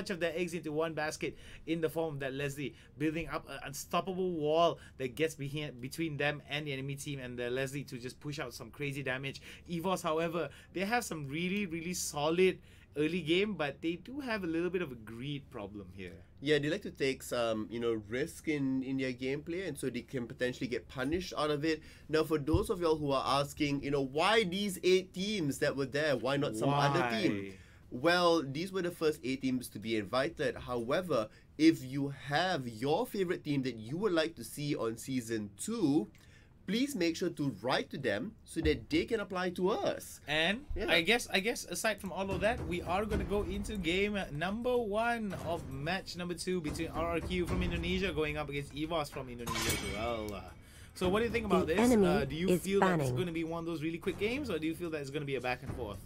much of their eggs into one basket in the form of that Leslie, building up an unstoppable wall that gets between them and the enemy team and the Leslie to just push out some crazy damage. EVOS, however, they have some really solid early game, but they do have a little bit of a greed problem here. Yeah, they like to take some, risk in their gameplay, and so they can potentially get punished out of it. Now, for those of y'all who are asking, why these 8 teams that were there? Why not some other team? Well, these were the first 8 teams to be invited. However, if you have your favorite team that you would like to see on Season 2, please make sure to write to them so that they can apply to us. And yeah. I guess aside from all of that, we are going to go into game number 1 of match number 2 between RRQ from Indonesia going up against EVOS from Indonesia as well. So what do you think about this? Do you feel that it's going to be one of those really quick games, or do you feel that it's going to be a back and forth?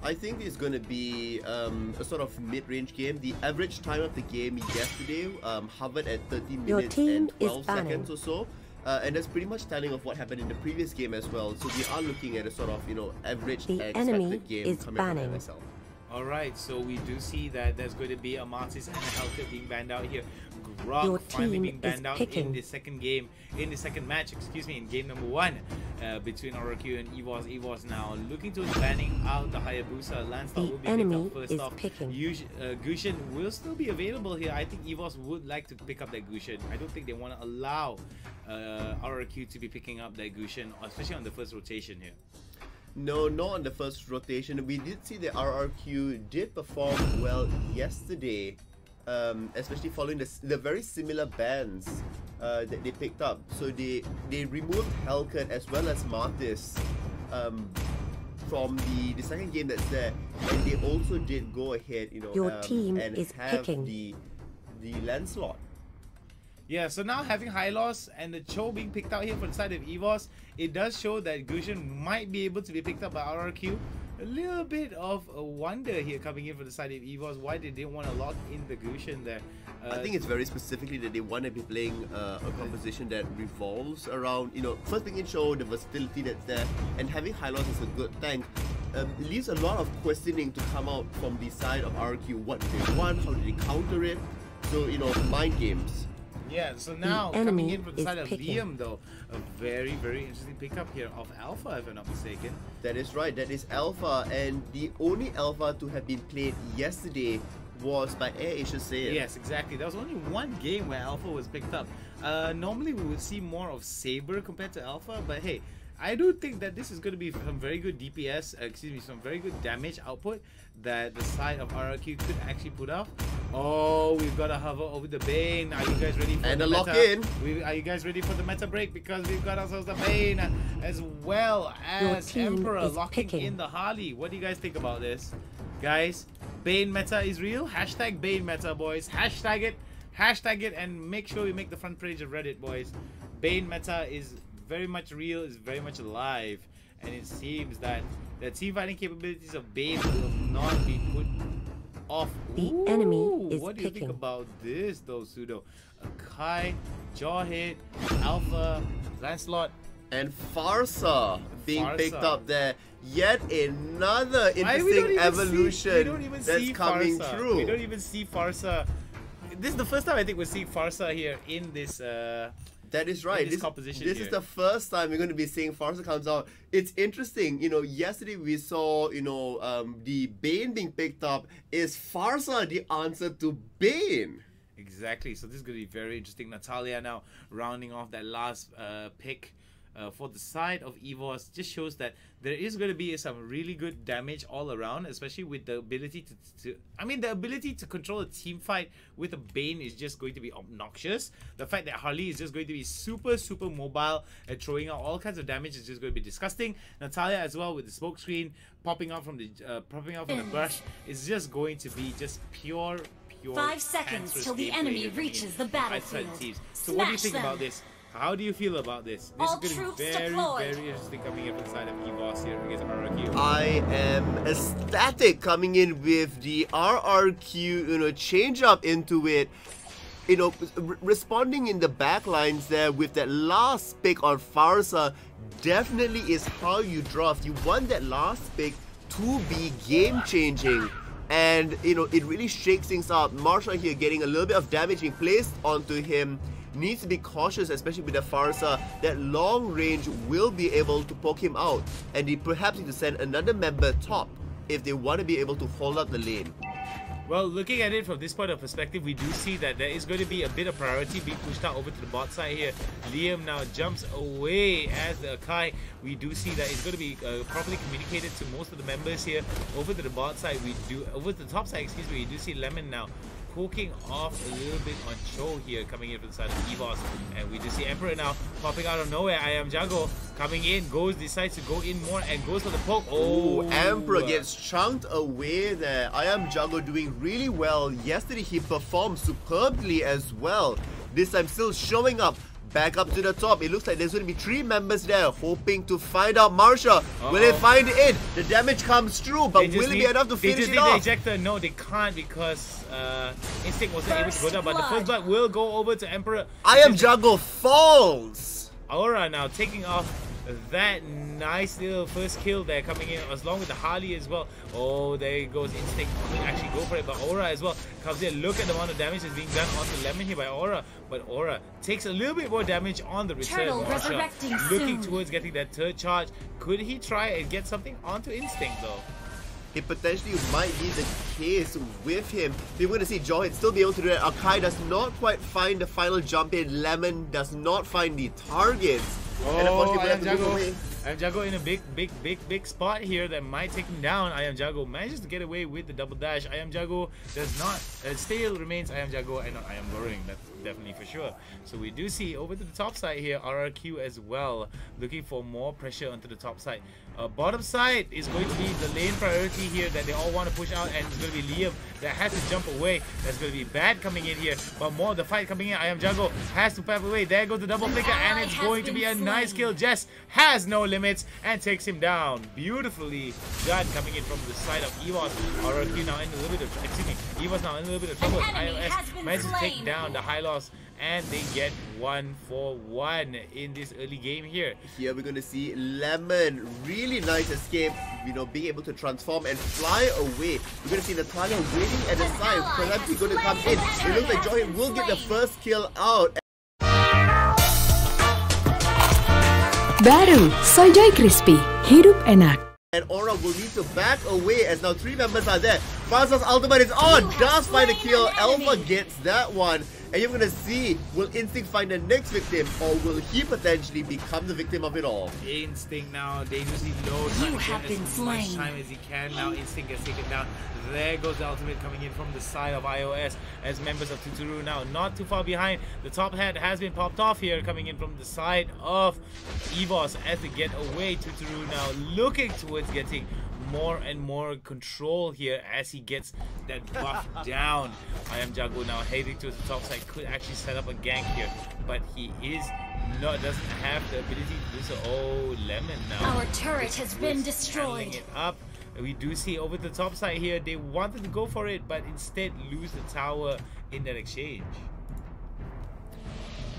I think it's going to be a sort of mid-range game. The average time of the game yesterday hovered at 13 minutes and 12 seconds or so. And that's pretty much telling of what happened in the previous game as well. So we are looking at a sort of, average expected game coming from MSL. Alright, so we do see that there's going to be a Martis and a Helker being banned out here. Grog finally being banned out in the second game, in the second match, in game number 1 between RRQ and EVOS. EVOS now looking towards banning out the Hayabusa. Lanstar will be picked up first off. Gushin will still be available here. I think EVOS would like to pick up that Gushin. I don't think they want to allow RRQ to be picking up that Gushin, especially on the first rotation here. No, not on the first rotation. We did see that RRQ did perform well yesterday, especially following the very similar bans that they picked up. So they removed Hellcat as well as Martis from the second game that's there, and they also did go ahead, and have the Lancelot. Yeah, so now having Hylos and the Cho being picked out here for the side of EVOS, it does show that Gushin might be able to be picked up by RRQ. A little bit of a wonder here coming in for the side of EVOS, why they didn't want to lock in the Gushin there. I think it's very specifically that they want to be playing a composition that revolves around, first thing in show, the versatility that's there, and having Hylos as a good tank leaves a lot of questioning to come out from the side of RRQ. What do they want? How do they counter it? So, mind games. Yeah, so now coming in from the side of Liam though, a very interesting pickup here of Alpha, if I'm not mistaken. That is right, that is Alpha, and the only Alpha to have been played yesterday was by Air Asia Sail. Yes, exactly. There was only one game where Alpha was picked up. Normally we would see more of Saber compared to Alpha, but hey, I do think that this is going to be some very good DPS, some very good damage output that the side of RRQ could actually put up. Oh, we've got to hover over the Bane. Are you guys ready for the lock in? Are you guys ready for the meta break? Because we've got ourselves the Bane as well as Emperor locking in the Harley. What do you guys think about this? Guys, Bane meta is real. Hashtag Bane meta, boys. Hashtag it and make sure you make the front page of Reddit, boys. Bane meta is very much real, is very much alive, and it seems that the team fighting capabilities of Bane will not be put off. The enemy is what do you think about this though, Pseudo? Kai, Jawhead, Alpha, Lancelot, and Farsa being picked up there. Yet another interesting evolution that's coming through. We don't even see Farsa. This is the first time I think we're seeing Farsa here in this that is right. This is the first time we're going to be seeing Farsa comes out. It's interesting, yesterday we saw, the Bane being picked up. Is Farsa the answer to Bane? Exactly. So this is going to be very interesting. Natalia now rounding off that last pick. For the side of EVOS, just shows that there is going to be some really good damage all around, especially with the ability the ability to control a team fight with a Bane is just going to be obnoxious. The fact that Harley is just going to be super mobile and throwing out all kinds of damage is just going to be disgusting. Natalia as well with the smoke screen popping out from the brush is just going to be just pure 5 seconds till the enemy reaches the battlefield. So what do you think about this? How do you feel about this? This is going to be very interesting coming in from the side of EVOS here against RRQ. I am ecstatic coming in with the RRQ, change up into it. Responding in the backlines there with that last pick on Farsa definitely is how you draft. You want that last pick to be game changing. And, you know, it really shakes things up. Marshall here getting a little bit of damage being placed onto him. Needs to be cautious, especially with the Farsa. That long range will be able to poke him out. And they perhaps need to send another member top if they want to be able to hold up the lane. Well, looking at it from this point of perspective, we do see that there is going to be a bit of priority being pushed out over to the bot side here. Liam now jumps away as the Akai. We do see that it's going to be properly communicated to most of the members here. Over to the bot side, over to the top side, excuse me, we do see Lemon now poking off a little bit on Cho here, coming in from the side of EVOS. And we just see Emperor now popping out of nowhere. I am Jago coming in, decides to go in more and goes for the poke. Oh, Emperor gets chunked away there. I am Jago doing really well. Yesterday he performed superbly as well. This time still showing up. Back up to the top. It looks like there's going to be 3 members there hoping to find out Marsha. Will they find it? The damage comes through, but will it be enough to finish it off? They just need the ejector. No, they can't because Instinct wasn't able to go down. But the first blood will go over to Emperor. I am Jago falls. Aura now taking off that nice little first kill there, coming in along with the Harley as well. Oh, there goes Instinct. Could actually go for it, but Aura as well comes in. Look at the amount of damage that's being done onto Lemon here by Aura, but Aura takes a little bit more damage on the return. Marsha looking towards getting that third charge. Could he try and get something onto Instinct though? It potentially might be the case with him. We're going to see Johan still be able to do that. Akai does not quite find the final jump in. Lemon does not find the targets. And unfortunately, I am Jago in a big spot here that might take him down. I am Jago manages to get away with the double dash. I am Jago does not still remains I am Jago and not I am luring. That's definitely for sure. So we do see over to the top side here RRQ as well, looking for more pressure onto the top side. Bottom side is going to be the lane priority here that they all want to push out, and it's going to be Liam that has to jump away. That's going to be bad coming in here, but more the fight coming in. I am Jago has to pep away. There goes the double flicker, and it's going to be a nice kill. Jess has no limits and takes him down beautifully. God coming in from the side of EVOS. RRQ now in a little bit of, excuse me, EVOS now in a little bit of trouble. IOS manages to take down the high loss, and they get 1-for-1 in this early game here. Here we're going to see Lemon, really nice escape, you know, being able to transform and fly away. We're going to see Natalia waiting at the side. Perhaps he's going to come in. It looks like Johan will get the first kill out. Baru, Soy Crispy, hidup enak. And Aura will need to back away as now 3 members are there. Farsa's ultimate is on, does find a kill. Alpha gets that one. And you're going to see, will Instinct find the next victim, or will he potentially become the victim of it all? Instinct now, dangerously low, trying to get as much time as he can. Now Instinct gets taken down. There goes the ultimate coming in from the side of iOS as members of Tuturu now not too far behind. The top hat has been popped off here, coming in from the side of EVOS as they get away. Tuturu now looking towards getting more and more control here as he gets that buff down. I am Jago now heading towards the top side, could actually set up a gank here, but he doesn't have the ability to do so. Oh, Lemon now. Our turret has been destroyed. It up. We do see over the top side here, they wanted to go for it, but instead lose the tower in that exchange.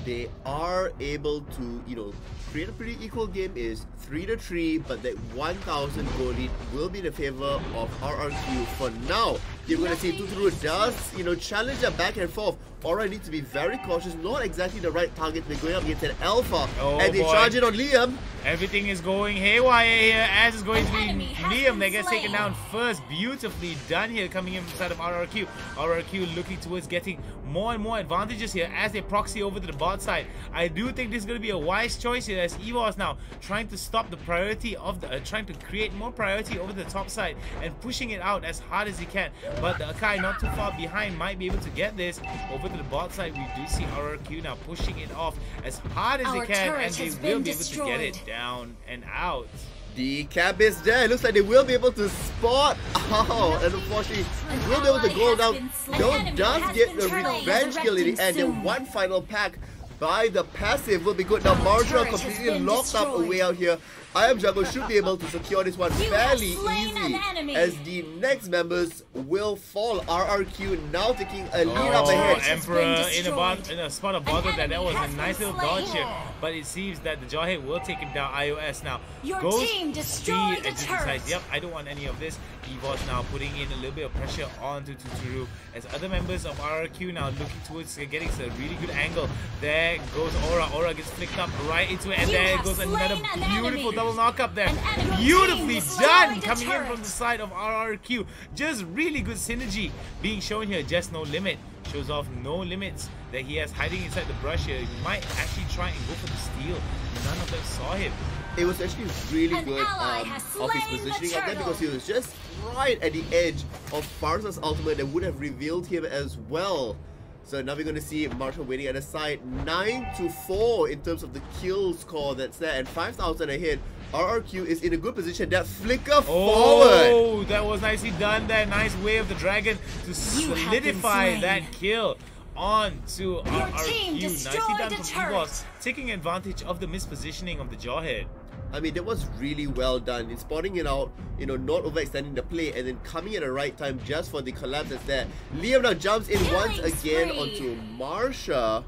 They are able to, you know, create a pretty equal game. Is 3-3, but that 1,000 goal lead will be in the favor of RRQ for now. You're going to see Tuturu does, you know, challenge that back and forth. Aura needs to be very cautious, not exactly the right target. They're going up against an Alpha, and they charge it on Liam. Everything is going haywire here, as it's going to be Liam that gets taken down first. Beautifully done here, coming in from the side of RRQ. RRQ looking towards getting more and more advantages here as they proxy over to the bot side. I do think this is going to be a wise choice here, as EVOS now trying to stop the priority of the, trying to create more priority over the top side and pushing it out as hard as he can. But the Akai not too far behind might be able to get this. Over to the bot side, we do see RRQ now pushing it off as hard as they can, and they will be able to get it down and out. The cap is there. It looks like they will be able to spot. Oh, and unfortunately, will be able to go down. No, does get the revenge kill in the end. And one final pack by the passive will be good. Now Marshall completely locked up away out here. I Am Jago should be able to secure this one You have fairly slain an easy enemy. as the next members will fall. RRQ now taking a lead up Oh, ahead. Emperor in destroyed. a spot of bother there. That was enemy a has nice been little dodge slain. here. But it seems that the Jawhead will take him down. iOS now Your goes team destroyed speed the and just turret. decides, yep, I don't want any of this. EVOS now putting in a little bit of pressure onto Tuturu as other members of RRQ now looking towards getting a really good angle. There goes Aura. Aura gets flicked up right into it, and You there have goes another slain an beautiful enemy. double knock up there. An enemy Beautifully team done, destroyed a coming in turret. from the side of RRQ. Just really good synergy being shown here. Just no limit. Shows off no limits that he has hiding inside the brush here. He might actually try and go for the steal. None of them saw him. It was actually really An good ally has of his slain the positioning up there turtle. because he was just right at the edge of Farsa's ultimate that would have revealed him as well. So now we're going to see Marshall waiting at the side. 9-4 in terms of the kill score that's there, and 5,000 ahead. RRQ is in a good position. That flicker forward. Oh, that was nicely done there. Nice way of the dragon to You have been solidify slain. that kill onto RRQ. team Nicely destroyed done the from turret. EVOS, taking advantage of the mispositioning of the Jawhead. I mean, that was really well done in spotting it out, you know, not overextending the play and then coming at the right time just for the collapse that's there. Liam now jumps in once Killing again spree. onto Marsha.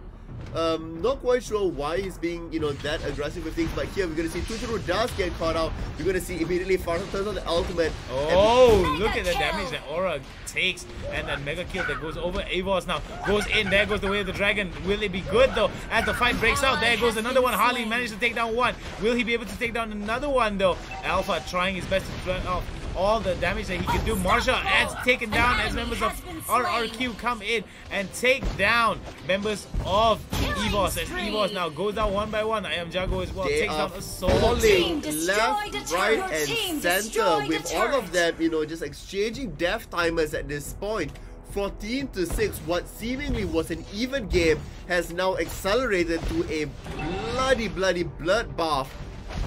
Not quite sure why he's being, you know, that aggressive with things, but here we're going to see Tuturu does get caught out. We're going to see immediately Farsa turns on the ultimate. Oh, Mega look at the kill. damage that Aura takes, and then mega kill that goes over. EVOS now goes in. There goes the way of the dragon. Will it be good though? As the fight breaks out, there goes another one. Harley managed to take down one. Will he be able to take down another one though? Alpha trying his best to turn off all the damage that he can do. Marsha has taken down as members of RRQ come in and take down members of EVOS. As EVOS now goes down one by one. I Am Jago as well They takes are down a solo. falling Team destroyed left, the right, turret. and Team center destroyed with the all turret. of them, you know, just exchanging death timers at this point. 14-6, what seemingly was an even game has now accelerated to a bloody bloodbath.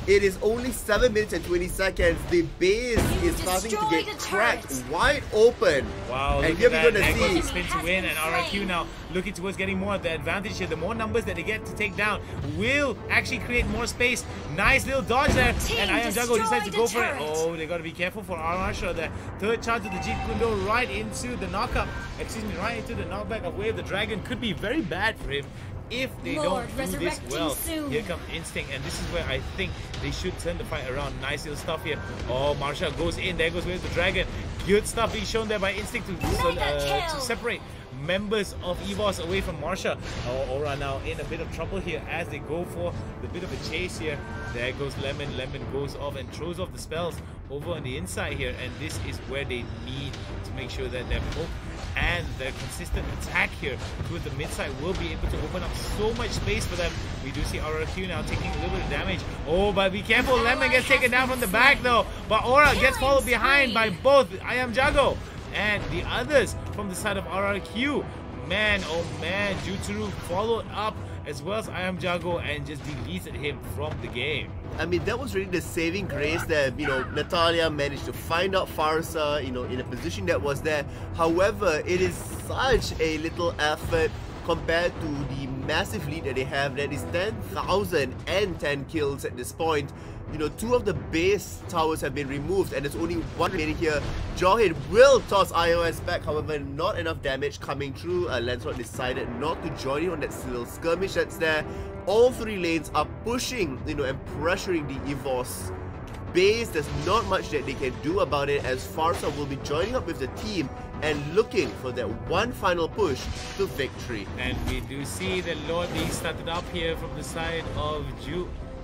It is only 7 minutes and 20 seconds. The base is starting to destroyed get the cracked turret. wide open. Wow, And look here at we're that. gonna There goes see. the spin to win, and RRQ now looking towards getting more of the advantage here. The more numbers that they get to take down will actually create more space. Nice little dodge there, Team and I Am Jago decides to go destroyed for the it. turret. Oh, they got to be careful for Marsha there. Third charge of the Jeet Kundo right into the knockup. Excuse me, right into the knockback of Way of the Dragon. Could be very bad for him if they Lord, don't do this resurrecting well. soon. Here comes Instinct, and this is where I think they should turn the fight around. Nice little stuff here. Oh, Marsha goes in. There goes Way of the Dragon. Good stuff being shown there by Instinct to separate members of EVOS away from Marsha. Oh, Aura now in a bit of trouble here as they go for the bit of a chase here. There goes Lemon. Lemon goes off and throws off the spells over on the inside here, and this is where they need to make sure that their poke and their consistent attack here towards the mid side will be able to open up so much space for them. We do see RRQ now taking a little bit of damage. Oh, but be careful, Lemon gets taken down from the back though, but Aura gets followed behind by both I Am Jago and the others from the side of RRQ. Man, oh man, Juturu followed up as well as I Am Jago and just deleted him from the game. I mean, that was really the saving grace that, you know, Natalia managed to find out Farsa, you know, in a position that was there. However, it is such a little effort compared to the massive lead that they have. That is 10,010 kills at this point. You know, 2 of the base towers have been removed and there's only 1 remaining here. Jawhead will toss iOS back, however, not enough damage coming through. Lancelot decided not to join in on that little skirmish that's there. All 3 lanes are pushing, you know, and pressuring the EVOS base. There's not much that they can do about it as Farsa will be joining up with the team and looking for that one final push to victory. And we do see the Lord being started up here from the side of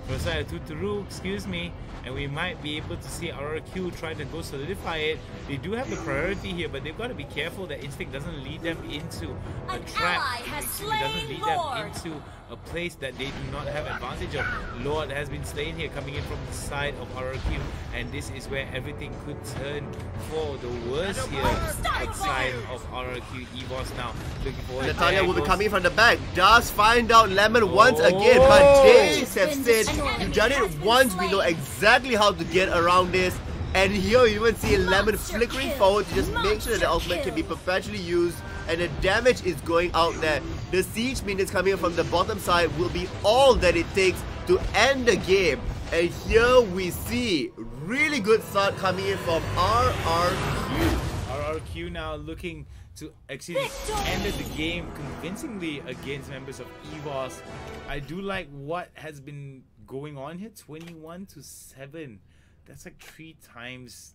Tuturu, excuse me, and we might be able to see RRQ try to go solidify it. They do have the priority here, but they've got to be careful that Instinct doesn't lead them into a An trap. ally has Excuse me, doesn't slain lead Lord. them into a place that they do not have advantage of. Lord has been slain here, coming in from the side of RRQ, and this is where everything could turn for the worst here on the side of RRQ. EVOS now looking forward. Natalia There will be goes- coming from the back, does find out Lemon once again, but Days have said, you've done it once, we know exactly how to get around this. And here you even see Lemon flickering forward to just make sure that the ultimate can be perpetually used and the damage is going out there. The siege minions coming in from the bottom side will be all that it takes. to end the game. And here we see really good start coming in from RRQ. RRQ now looking to actually end the game convincingly against members of EVOS. I do like what has been going on here. 21-7. That's like 3 times.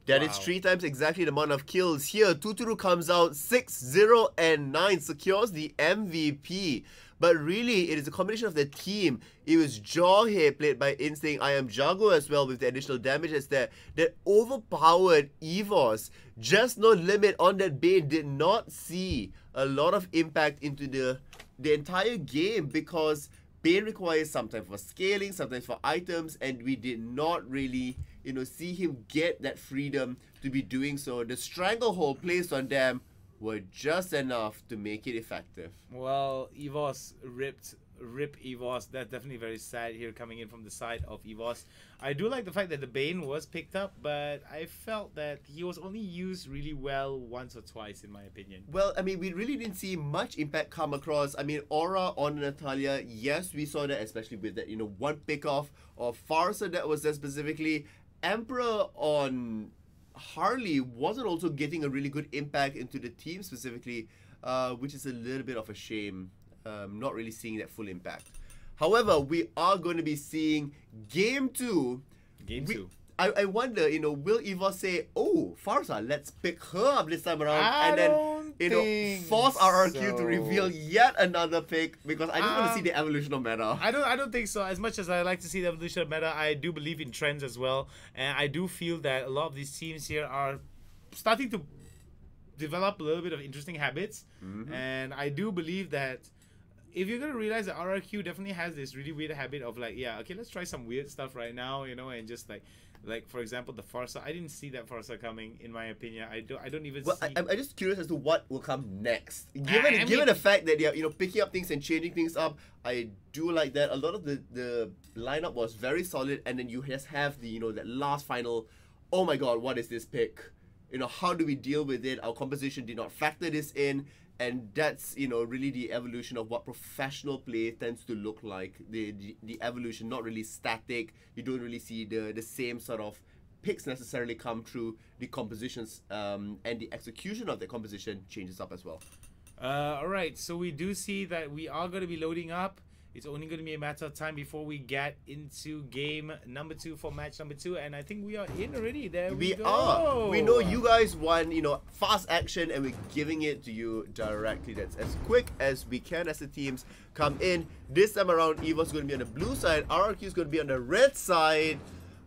That is 3 times exactly the amount of kills. Here, Tuturu comes out 6-0 and 9, secures the MVP. But really, it is a combination of the team. It was Jaw here, played by Instinct. I am Jago as well with the additional damages there. That overpowered EVOS. Just no limit on that Bane. Did not see a lot of impact into the entire game because Bane requires sometimes for scaling, sometimes for items, and we did not really, see him get that freedom to be doing so. The stranglehold placed on them were just enough to make it effective. Well, EVOS rip EVOS. That's definitely very sad here coming in from the side of EVOS. I do like the fact that the Bane was picked up, but I felt that he was only used really well once or twice in my opinion. Well, I mean, we really didn't see much impact come across. I mean, Aura on Natalia, yes, we saw that, especially with that, one pick off of Farsa that was there specifically. Emperor on Harley wasn't also getting a really good impact into the team specifically, which is a little bit of a shame. Not really seeing that full impact. However, we are going to be seeing Game 2. Game 2. I wonder, will EVOS say, oh, Farsa, let's pick her up this time around, and then, force RRQ to reveal yet another pick, because I just want to see the evolution of meta. I don't think so. As much as I like to see the evolution of meta, I do believe in trends as well, and I do feel that a lot of these teams here are starting to develop a little bit of interesting habits, and I do believe that if you're gonna realize that RRQ definitely has this really weird habit of like, yeah, okay, let's try some weird stuff right now, and just like for example the Farsa. I didn't see that Farsa coming, in my opinion. I don't even see. I'm just curious as to what will come next. Given the fact that they're picking up things and changing things up, I do like that. A lot of the lineup was very solid, and then you just have the that last final. Oh my God, what is this pick? How do we deal with it? Our composition did not factor this in. And that's, really the evolution of what professional play tends to look like. The evolution, not really static. You don't really see the same sort of picks necessarily come through. The compositions and the execution of the composition changes up as well. Alright, so we do see that we are going to be loading up. It's only going to be a matter of time before we get into game number 2 for match number 2, and I think we are in already. There we go. Are. We know you guys want, fast action, and we're giving it to you directly. That's as quick as we can as the teams come in. This time around, EVOS is going to be on the blue side, RRQ is going to be on the red side.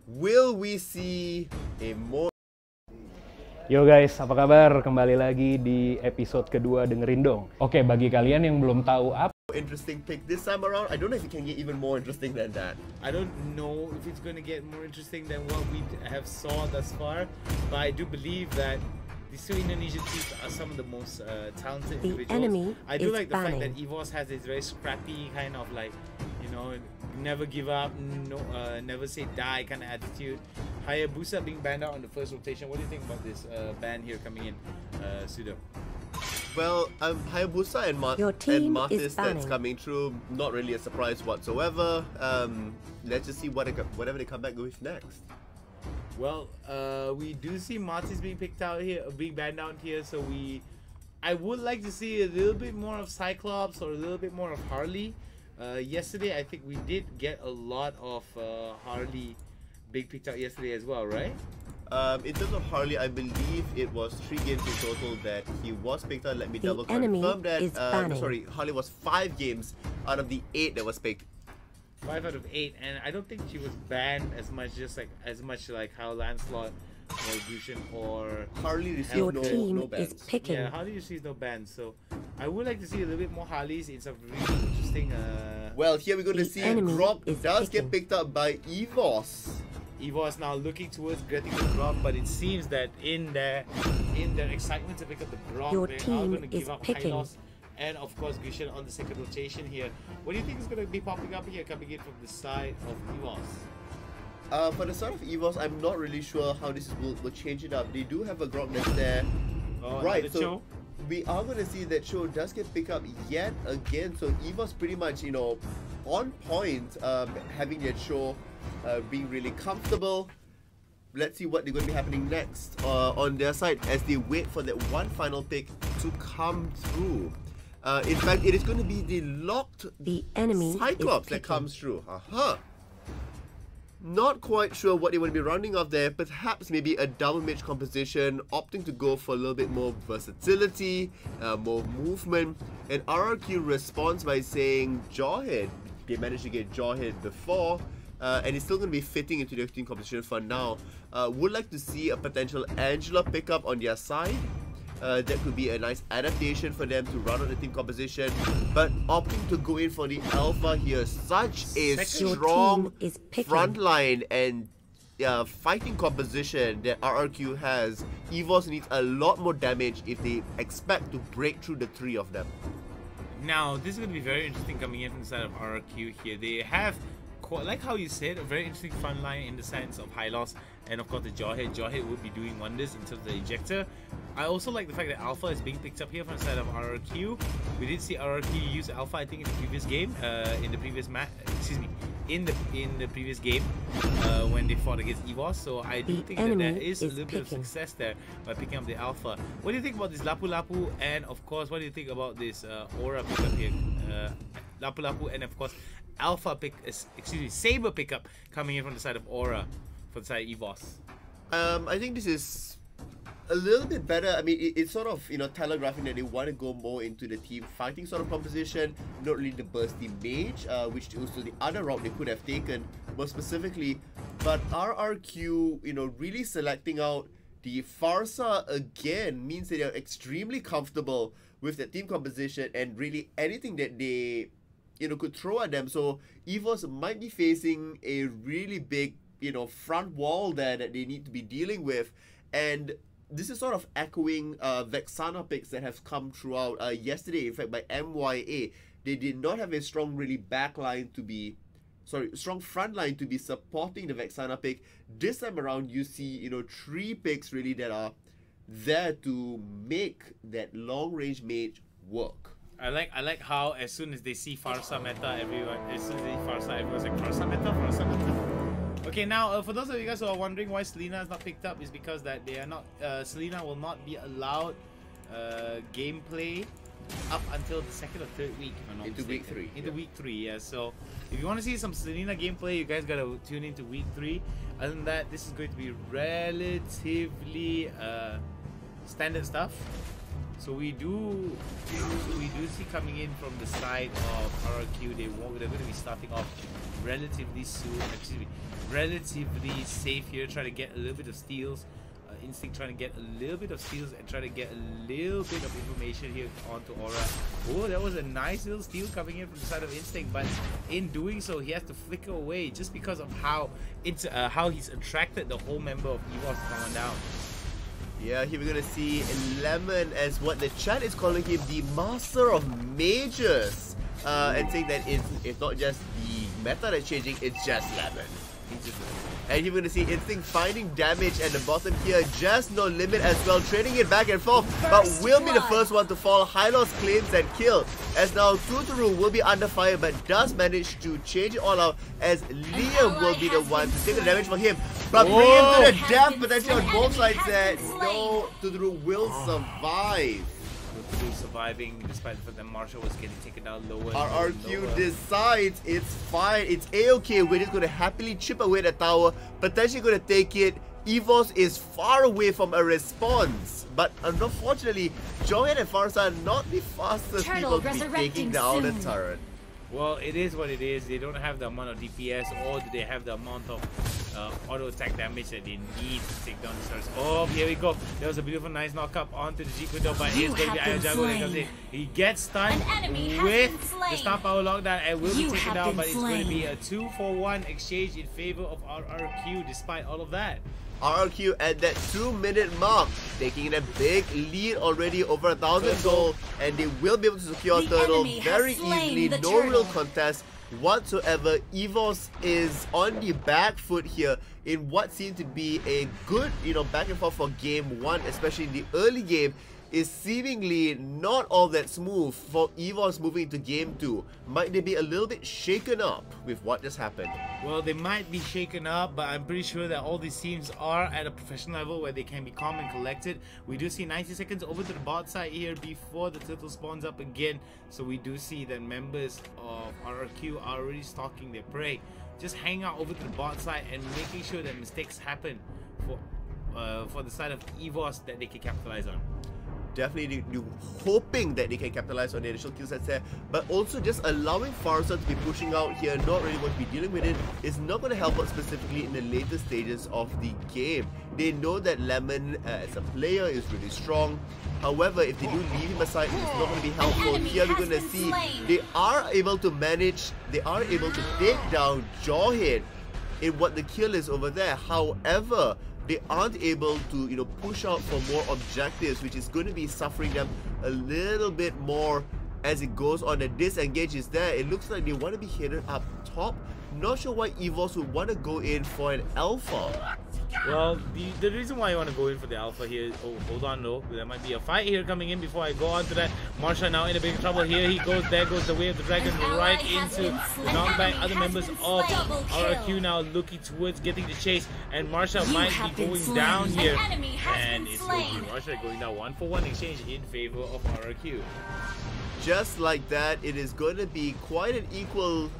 Will we see a more... Yo guys, apa kabar? Kembali lagi di episode kedua Dengerin Dong. Oke, bagi kalian yang belum tahu apa interesting pick this time around, I don't know if it can get even more interesting than that. I don't know if it's going to get more interesting than what we have saw thus far, but I do believe that these 2 Indonesian teams are some of the most talented individuals. I do like the fact that EVOS has this very scrappy kind of like, never give up, never say die kind of attitude. Hayabusa being banned out on the first rotation. What do you think about this ban here coming in, Sudo? Well, Hayabusa and Martis that's coming through, not really a surprise whatsoever. Let's just see whatever they come back with next. Well, we do see Martis being picked out here, being banned out here, so I would like to see a little bit more of Cyclops or a little bit more of Harley. Yesterday, I think we did get a lot of Harley being picked out yesterday as well, right? In terms of Harley, I believe it was 3 games in total that he was picked out. Let me double confirm that. Sorry, Harley was 5 games out of the 8 that was picked. 5 out of 8, and I don't think she was banned as much like how Lancelot or Gushin or Harley received no bans. Yeah, Harley receives no bans, so I would like to see a little bit more Harleys in some really interesting. Well, here we're going to see Grok does get picked up by EVOS. EVOS now looking towards getting the Grok, but it seems that in their excitement to pick up the Grok, they are going to give up Hylos and of course Gushin on the second rotation here. What do you think is going to be popping up here coming in from the side of EVOS? For the side of EVOS, I'm not really sure how this will change it up. They do have a Grok that's there. Right, so we are going to see that Cho does get picked up yet again. So EVOS pretty much, on point, having their show, being really comfortable. Let's see what they're going to be happening next on their side as they wait for that one final pick to come through. In fact, it is going to be the locked Cyclops that comes through. Not quite sure what they want to be rounding off there. Perhaps maybe a double mage composition, opting to go for a little bit more versatility, more movement. And RRQ responds by saying Jawhead. They managed to get Jawhead before, and it's still going to be fitting into their team composition for now. Would like to see a potential Angela pickup on their side. That could be a nice adaptation for them to run on the team composition, but opting to go in for the Alpha here. Such a strong frontline and fighting composition that RRQ has. EVOS needs a lot more damage if they expect to break through the three of them. Now, this is going to be very interesting coming in from the side of RRQ here. They have, like how you said, a very interesting front line in the sense of Hylos and of course the Jawhead. Jawhead would be doing wonders in terms of the ejector. I also like the fact that Alpha is being picked up here from the side of RRQ. We did see RRQ use Alpha, I think, in the previous game, in the previous match. Excuse me, in the previous game when they fought against EVOS. So I do think that there is a little bit of success there by picking up the Alpha. What do you think about this Lapu Lapu? And of course, what do you think about this Aura pickup here? Lapu Lapu and of course Alpha pick, excuse me, Saber pickup coming in from the side of Aura, from the side of EVOS. I think this is a little bit better. I mean, it's sort of, telegraphing that they want to go more into the team fighting sort of composition, not really the bursty mage, which was the other route they could have taken more specifically. But RRQ, really selecting out the Farsa again means that they're extremely comfortable with the team composition and really anything that they could throw at them. So EVOS might be facing a really big front wall there that they need to be dealing with. And this is sort of echoing Vexana picks that have come throughout yesterday, in fact, by MYA. They did not have a strong strong front line to be supporting the Vexana pick. This time around, you see, 3 picks really that are there to make that long range mage work. I like how as soon as they see Farsa meta, everyone's like Farsa meta. Okay, now for those of you guys who are wondering why Selena is not picked up, is because that they are not. Selena will not be allowed gameplay up until the 2nd or 3rd week. If I'm not mistaken. Into week 3, yeah. So if you want to see some Selena gameplay, you guys gotta tune into week 3. Other than that, this is going to be relatively standard stuff. So we do see coming in from the side of RRQ, they're going to be starting off relatively soon. Excuse me, relatively safe here, trying to get a little bit of steals. Instinct trying to get a little bit of steals and try to get a little bit of information here onto Aura. Oh, that was a nice little steal coming in from the side of Instinct, but in doing so, he has to flicker away just because of how he's attracted the whole member of EVOS coming down. Yeah, here we're gonna see Lemon as what the chat is calling him, the Master of Mages, and saying that it's not just the meta that's changing, it's just Lemon. And here we're gonna see Instinct finding damage at the bottom here, just no limit as well, trading it back and forth, but will be the first one to fall. Hylos claims that kill, as now Tuturu will be under fire, but does manage to change it all out, as Liam will be the one to take the damage for him, but bring him to the death potentially on both sides there. No, Tuturu will survive. Tuturu surviving despite the fact that Marshall was getting taken down lower. RRQ decides it's fine, it's a-okay. We're just going to happily chip away the tower, potentially going to take it. EVOS is far away from a response, but unfortunately, Joanne and Farsa are not the fastest people to be taking down the turret. Well, it is what it is. They don't have the amount of DPS, or do they have the amount of auto attack damage that they need to take down the turrets. Oh, here we go. There was a beautiful, nice knock up onto the Jeep window, but it's going to be Iron Jungle that comes in. He gets stunned with the star power lockdown and will be taken down, but it's going to be a 2-for-1 exchange in favor of RRQ despite all of that. RRQ at that 2-minute mark, taking a big lead already, over 1,000 gold, and they will be able to secure Turtle very easily. No real contest whatsoever. EVOS is on the back foot here in what seemed to be a good, back and forth for game 1, especially in the early game. is seemingly not all that smooth for EVOS moving into Game 2. Might they be a little bit shaken up with what just happened? Well, they might be shaken up, but I'm pretty sure that all these teams are at a professional level where they can be calm and collected. We do see 90 seconds over to the bot side here before the turtle spawns up again. So we do see that members of RRQ are already stalking their prey. Just hang out over to the bot side and making sure that mistakes happen for the side of EVOS that they can capitalize on. Definitely hoping that they can capitalize on the initial kill sets there, but also just allowing Farsa to be pushing out here, not really going to be dealing with it, is not going to help out specifically in the later stages of the game. They know that Lemon as a player is really strong. However, if they do leave him aside, it's not going to be helpful. Here we're going to see they are able to manage, they are able to take down Jawhead in what the kill is over there. However, they aren't able to, push out for more objectives, which is going to be suffering them a little bit more as it goes on. The disengage is there. It looks like they want to be hidden up top. Not sure why EVOS would want to go in for an alpha. Well, the reason why I want to go in for the alpha here, oh, hold on though, there might be a fight here coming in before I go on to that. Marsha now in a big trouble here, he goes, there goes the way of the dragon right into the knockback. Other members of RRQ now looking towards getting the chase, and Marsha might be going down here, and it's going to be Marsha going down 1-for-1 exchange in favor of RRQ. Just like that, it is going to be quite an equal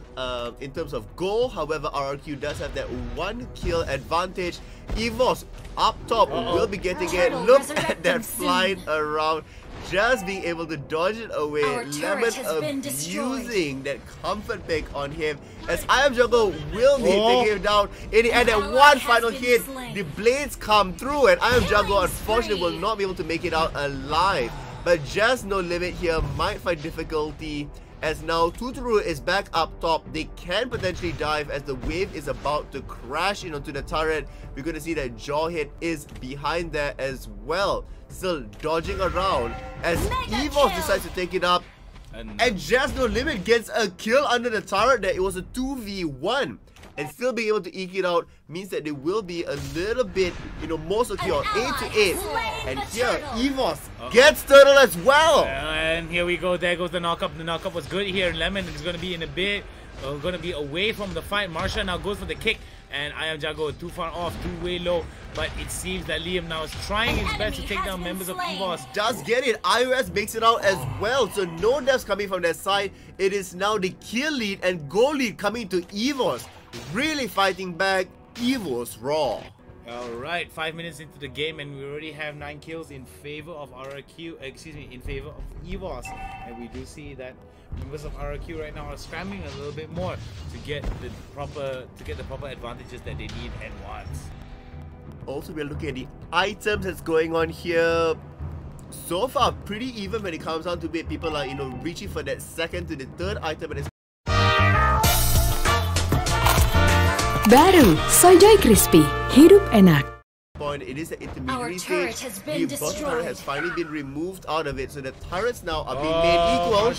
in terms of goal. However, RRQ does have that 1 kill advantage. EVOS up top will be getting it. Look at that flying around, just being able to dodge it away. Lemon abusing that comfort pick on him, as I Am Jungle will be taking him down in the end. At one final hit, the blades come through, and I Am Jungle unfortunately will not be able to make it out alive. But just no limit here might find difficulty, as now Tuturu is back up top. They can potentially dive as the wave is about to crash in onto the turret. We're going to see that Jawhead is behind there as well, still dodging around as EVOS decides to take it up. And just no limit gets a kill under the turret there. It was a 2v1. And still being able to eke it out means that they will be a little bit, more secure. 8-8. And here, EVOS gets turtle as well. And here we go. There goes the knockup. The knockup was good here. Lemon is going to be in a bit, going to be away from the fight. Marsha now goes for the kick. And I Am Jago too far off, too way low. But it seems that Liam now is trying his best to take down members of EVOS. Does get it. iOS makes it out as well. So no deaths coming from their side. It is now the kill lead and goal lead coming to EVOS. Really fighting back. EVOS raw. Alright, 5 minutes into the game and we already have 9 kills in favor of RRQ, in favor of EVOS. And we do see that members of RRQ right now are scrambling a little bit more to get the proper advantages that they need and want. Also, we're looking at the items that's going on here. So far, pretty even when it comes down to it. People are, reaching for that second to the third item, and it's Baru, Soy Crispy, hidup enak. It is an intermediary stage. The bottom turret has finally been removed out of it, so the turrets now are being made equal.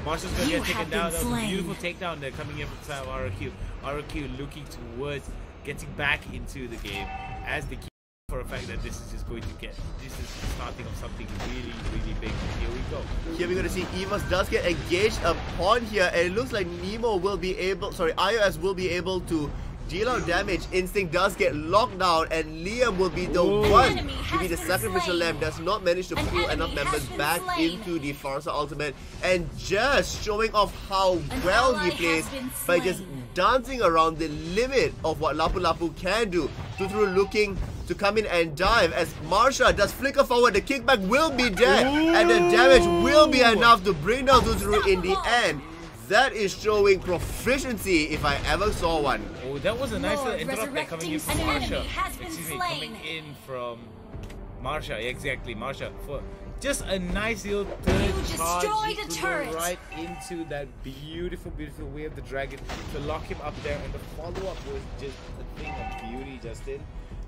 Marsha's gonna get taken down. That was a beautiful takedown there coming in from the side of RRQ. RRQ looking towards getting back into the game as the key for a fact that this is just going to this is the starting of something really, really big. Here we go. Here we're gonna see EVOS does get engaged upon here, and it looks like iOS will be able to deal out damage. Instinct does get locked down, and Liam will be the one to be the sacrificial lamb. Does not manage to pull enough members back into the Farsa ultimate, and just showing off how well he plays by just dancing around the limit of what Lapu Lapu can do. Tuturu looking to come in and dive as Marsha does flicker forward. The kickback will be there, and the damage will be enough to bring down Tuturu in the end. That is showing proficiency if I ever saw one. Oh, that was a nice little interrupt there coming in from Marsha. Coming in from Marsha, exactly, Marsha. For just a nice little third charge to go right into that beautiful, beautiful way of the dragon to lock him up there, and the follow-up was just a thing of beauty, Justin.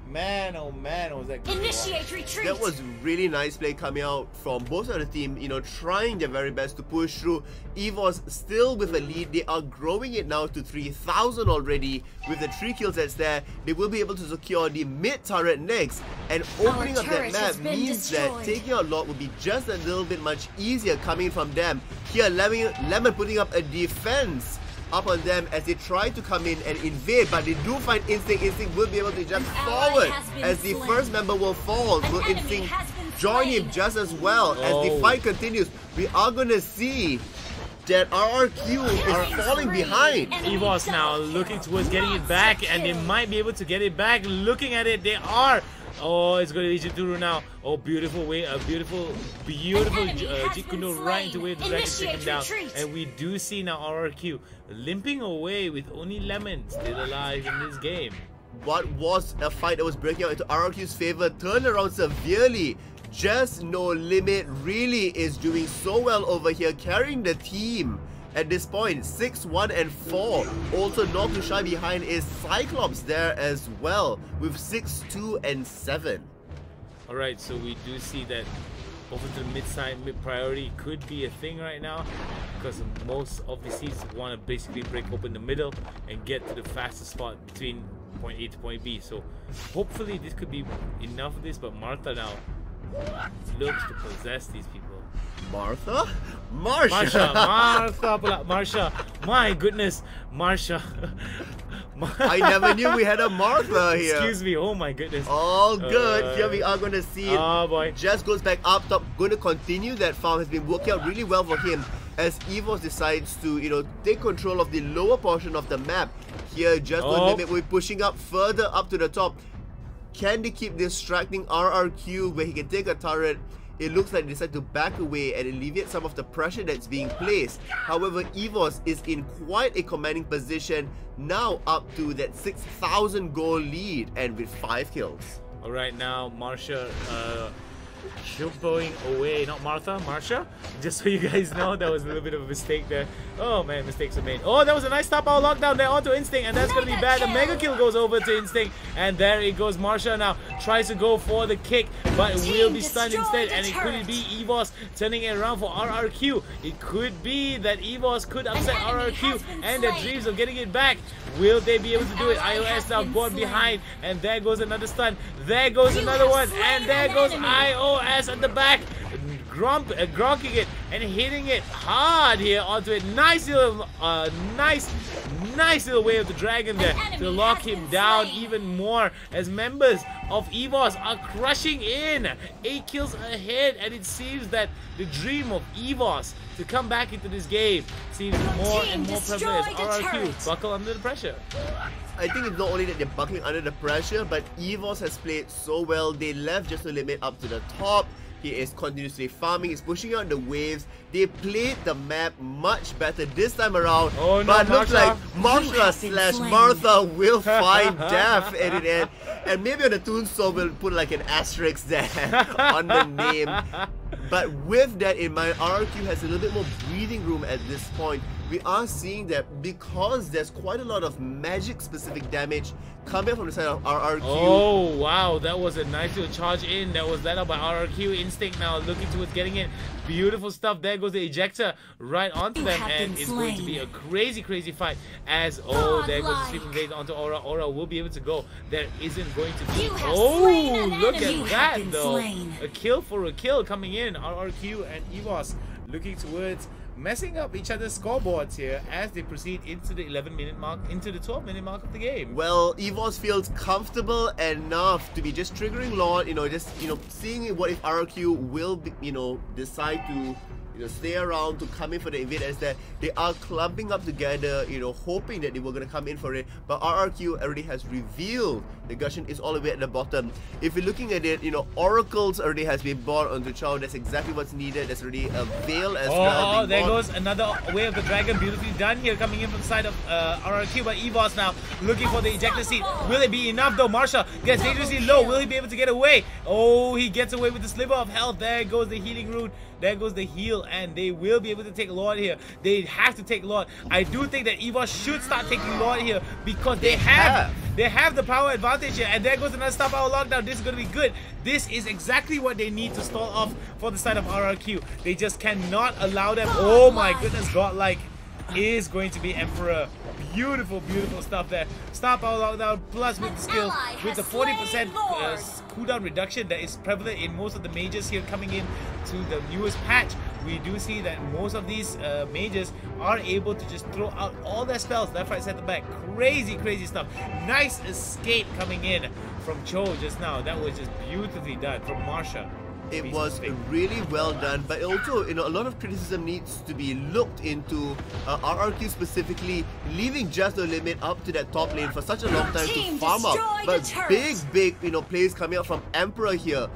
Man, oh man, was that good? Initiate retreat. That was really nice play coming out from both of the team, trying their very best to push through. EVOS still with a lead. They are growing it now to 3,000 already. With the 3 kills that's there, they will be able to secure the mid turret next. And opening up that map means that taking out Lord will be just a little bit much easier coming from them. Here, Lemon putting up a defense up on them as they try to come in and invade, but they do find Instinct. Instinct will be able to jump forward as the first member will fall. Will Instinct join him just as well as the fight continues? We are going to see that RRQ is falling behind. EVOS now looking towards getting it back, and they might be able to get it back. Looking at it, they are. Oh, it's going to lead you through now. Oh, beautiful way, a beautiful Jikundo right into wave the dragon to take him down. And we do see now RRQ limping away with only Lemon still alive in this game. What was a fight that was breaking out into RRQ's favor turned around severely. Just No Limit really is doing so well over here, carrying the team. At this point, 6, 1, and 4. Also not too shy behind is Cyclops there as well with 6, 2, and 7. Alright, so we do see that over to the mid-side, mid-priority could be a thing right now, because most of the seats want to basically break open the middle and get to the fastest spot between point A to point B. So hopefully this could be enough of this, but Martha now looks to possess these people. Martha? Marsha! Marsha! My goodness, Marsha! I never knew we had a Martha here. Excuse me, oh my goodness. All good. Here we are going to see it. Oh boy. Just goes back up top. Going to continue that farm. Has been working out really well for him as EVOS decides to, take control of the lower portion of the map. Here, Just No Limit will be pushing up further up to the top. Can they keep distracting RRQ where he can take a turret? It looks like they decide to back away and alleviate some of the pressure that's being placed. However, EVOS is in quite a commanding position, now up to that 6,000 goal lead and with 5 kills. Alright, now Marsha going away, not Martha, Marsha. Just so you guys know, that was a little bit of a mistake there. Oh man, mistakes are made. Oh, that was a nice top out lockdown there onto Instinct, and that's gonna be bad. The mega kill goes over to Instinct, and there it goes. Marsha now tries to go for the kick, but will be stunned instead. And it could be EVOS turning it around for RRQ. It could be that EVOS could upset RRQ and their dreams of getting it back. Will they be able to do it? iOS now going behind, and there goes another stun. There goes another one, and there goes iOS at the back, gronking it and hitting it hard here onto it. Nice little, nice little way of the dragon there to lock him down even more as members of EVOS are crushing in. 8 kills ahead, and it seems that the dream of EVOS to come back into this game seems more and more prevalent as RRQ buckle under the pressure. I think it's not only that they're buckling under the pressure, but EVOS has played so well. They left Just No Limit up to the top. He is continuously farming, he's pushing out the waves. They played the map much better this time around. Oh, no, but looks like Marsha / Martha will find death at the end. And maybe on the tombstone we'll put like an asterisk there on the name. But with that in mind, RRQ has a little bit more breathing room at this point. We are seeing that because there's quite a lot of magic specific damage coming from the side of RRQ. Oh wow, that was a nice little charge in. That was led up by RRQ. Instinct now looking towards getting it. Beautiful stuff. There goes the ejector right onto them, and it's going to be a crazy fight as there goes the sleeping blade onto Aura. Aura will be able to go. There isn't going to be. Oh, look at that though. A kill for a kill coming in. RRQ and EVOS looking towards messing up each other's scoreboards here as they proceed into the 11-minute mark, into the 12-minute mark of the game. Well, EVOS feels comfortable enough to be just triggering Lord, just seeing what if RRQ will be, decide to stay around to come in for the invade, as that they are clumping up together, hoping that they were going to come in for it. But RRQ already has revealed the Gushing is all the way at the bottom. If you're looking at it, Oracles already has been bought onto Chow. That's exactly what's needed. There's already a Veil as well. Oh, there goes another way of the dragon. Beautifully done here, coming in from the side of RRQ. But EVOS now looking for the ejector seat. Will it be enough though? Marsha gets dangerously low. Will he be able to get away? Oh, he gets away with the sliver of health. There goes the healing rune. There goes the heal, and they will be able to take Lord here. They have to take Lord. I do think that EVOS should start taking Lord here because they have the power advantage here. And there goes another star power lockdown. This is going to be good. This is exactly what they need to stall off for the side of RRQ. They just cannot allow them. Oh my goodness, godlike is going to be Emperor. Beautiful, beautiful stuff there. Star power lockdown plus with the skill, with the 40% cooldown reduction that is prevalent in most of the mages here coming in to the newest patch. We do see that most of these mages are able to just throw out all their spells left, right, center, back. Crazy, crazy stuff. Nice escape coming in from Cho just now. That was just beautifully done from Marsha. It was really well done, but also, a lot of criticism needs to be looked into RRQ specifically, leaving just the limit up to that top lane for such a long time to farm up. But big, plays coming out from Emperor here.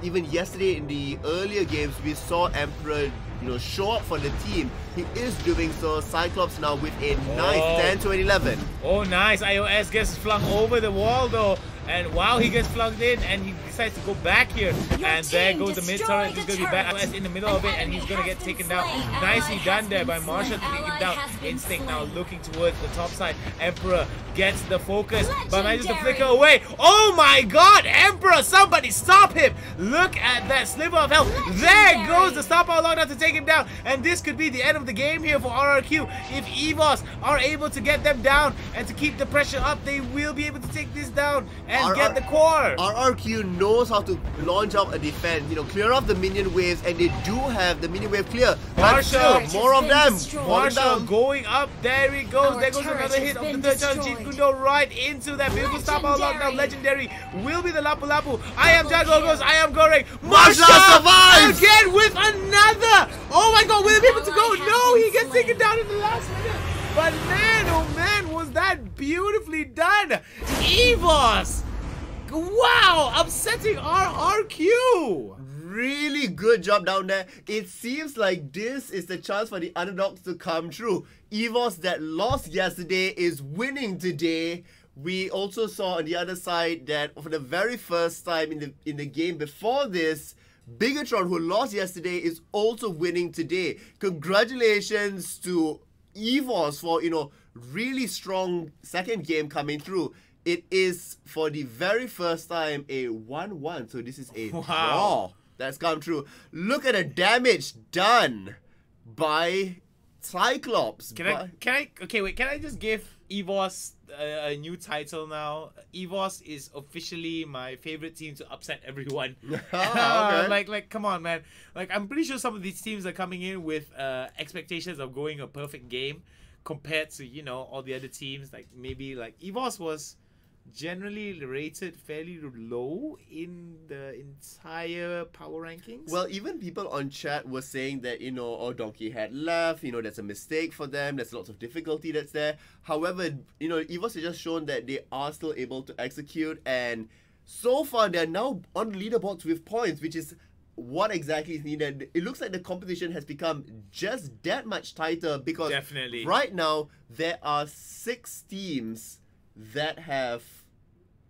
Even yesterday in the earlier games, we saw Emperor, show up for the team. He is doing so. Cyclops now with a nice 10-11. Oh, nice. iOS gets flung over the wall though. And wow, he gets plugged in and he decides to go back here. And there goes the mid turret. He's going to be back in the middle of it and he's going to get taken down. Nicely done there by Marsha to take him down. Instinct now looking towards the top side. Emperor gets the focus but manages to flicker away. Oh my god, Emperor, somebody stop him. Look at that sliver of health. There goes the star power lockdown to take him down. And this could be the end of the game here for RRQ. If EVOS are able to get them down and to keep the pressure up, they will be able to take this down and get the core. RRQ knows how to launch out a defense, clear off the minion waves, and they do have the minion wave clear. Marshall, more of them. Marshall going up. There he goes. There goes another hit of the third challenge. Gundo right into that beautiful star power lockdown. Legendary will be the Lapu Lapu. I am Jago goes. I am Goreng. Marshall survives again with another. Oh my god, will he be able to go? No, he gets taken down in the last minute. But man, oh man, was that beautifully done. EVOS! Wow, upsetting RRQ! Really good job down there. It seems like this is the chance for the underdogs to come true. EVOS that lost yesterday is winning today. We also saw on the other side that for the very first time in the game before this, Bigatron, who lost yesterday, is also winning today. Congratulations to EVOS for, really strong second game coming through. It is for the very first time a 1-1, so this is a draw that's come true. Look at the damage done by Cyclops. Can I just give EVOS a new title now? EVOS is officially my favorite team to upset everyone. Okay. Like, come on, man. Like, I'm pretty sure some of these teams are coming in with expectations of going a perfect game compared to, all the other teams. Like, maybe, like, EVOS was generally rated fairly low in the entire power rankings. Well, even people on chat were saying that, Donkey had left, that's a mistake for them, there's lots of difficulty that's there. However, EVOS has just shown that they are still able to execute, and so far they're now on leaderboards with points, which is what exactly is needed. It looks like the competition has become just that much tighter because definitely right now there are 6 teams that have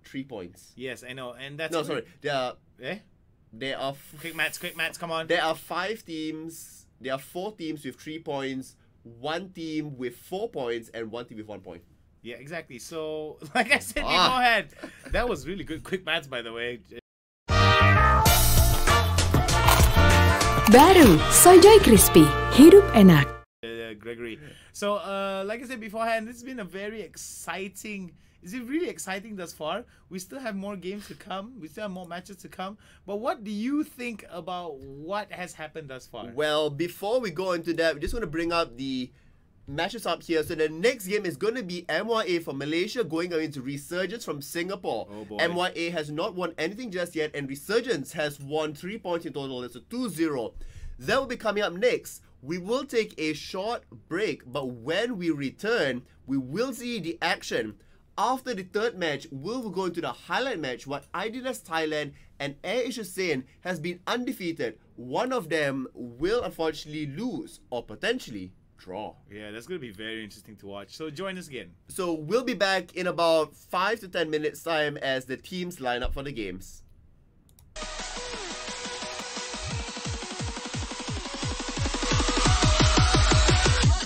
3 points. Yes, I know, and that's There are quick mats, come on. There are 5 teams. There are 4 teams with 3 points, 1 team with 4 points, and 1 team with 1 point. Yeah, exactly. So, like I said beforehand, that was really good. Quick mats, by the way. Baru, Soy Crispy, hidup enak. Gregory. So, like I said beforehand, this has been a very exciting. Is it really exciting thus far? We still have more games to come. We still have more matches to come. But what do you think about what has happened thus far? Well, before we go into that, we just want to bring up the matches up here. So the next game is going to be MYA from Malaysia going into Resurgence from Singapore. Oh boy. MYA has not won anything just yet, and Resurgence has won 3 points in total. That's a 2-0. That will be coming up next. We will take a short break, but when we return, we will see the action. After the third match, we'll go into the highlight match where Adidas Thailand and Air Asia Sen has been undefeated. One of them will unfortunately lose or potentially draw. Yeah, that's going to be very interesting to watch. So join us again. So we'll be back in about 5 to 10 minutes time as the teams line up for the games.